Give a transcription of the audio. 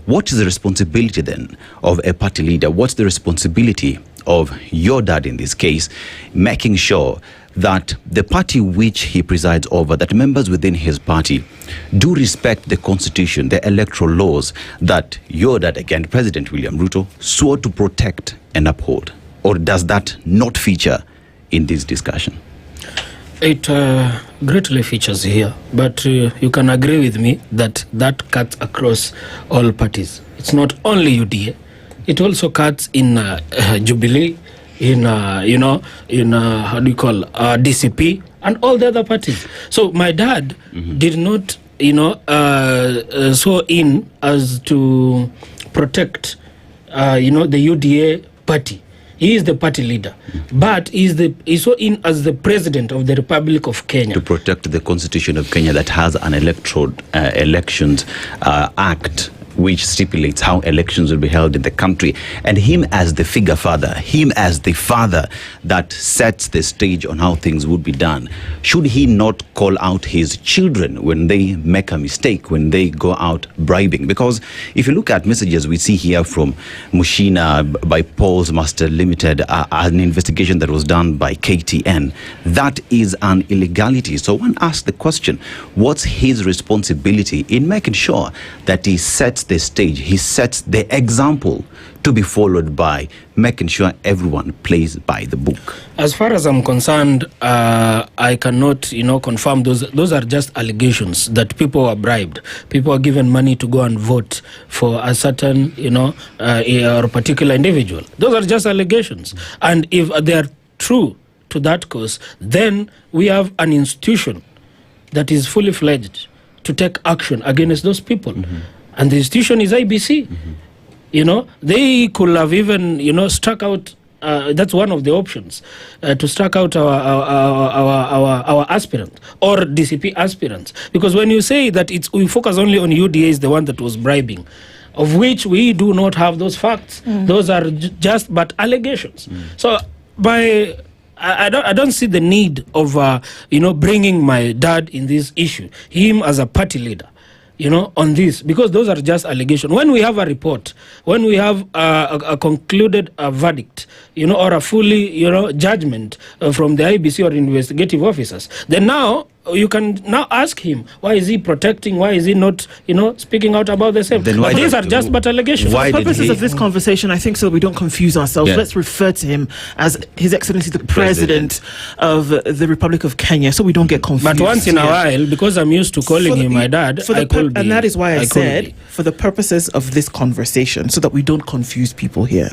What is the responsibility then of a party leader? What's the responsibility of your dad in this case, making sure that the party which he presides over, that members within his party do respect the constitution, the electoral laws that your dad, again, President William Ruto, swore to protect and uphold? Or does that not feature in this discussion? It greatly features here, but you can agree with me that that cuts across all parties. It's not only UDA. It also cuts in Jubilee, in how do you call DCP, and all the other parties. So my dad did not, so in as to protect, the UDA party. He is the party leader, but he's so in as the president of the Republic of Kenya. To protect the constitution of Kenya that has an elections act which stipulates how elections will be held in the country, and him as the figure father, him as the father that sets the stage on how things would be done. Should he not call out his children when they make a mistake, when they go out bribing? Because if you look at messages we see here from Mushina by Paul's Master Limited, an investigation that was done by KTN, that is an illegality. So one asks the question, what's his responsibility in making sure that he sets the stage, he sets the example to be followed by, making sure everyone plays by the book? As far as I'm concerned, I cannot, confirm those are just allegations that people are bribed. People are given money to go and vote for a certain, or particular individual. Those are just allegations. And if they are true to that cause, then we have an institution that is fully fledged to take action against those people. And the institution is IBC. They could have even, struck out. That's one of the options, to strike out our aspirant or DCP aspirants. Because when you say that we focus only on UDA is the one that was bribing, of which we do not have those facts. Those are just but allegations. So I don't see the need of bringing my dad in this issue, him as a party leader, on this, because those are just allegations. When we have a report, when we have a concluded verdict, or a fully, judgment from the IBC or investigative officers, then now you can now ask him, why is he protecting, why is he not, speaking out about the same? But these are just but allegations. For the purposes of this conversation, I think so we don't confuse ourselves. Let's refer to him as His Excellency the President of the Republic of Kenya, so we don't get confused. But once in a while, because I'm used to calling him my dad, and that is why I said, for the purposes of this conversation, so that we don't confuse people here.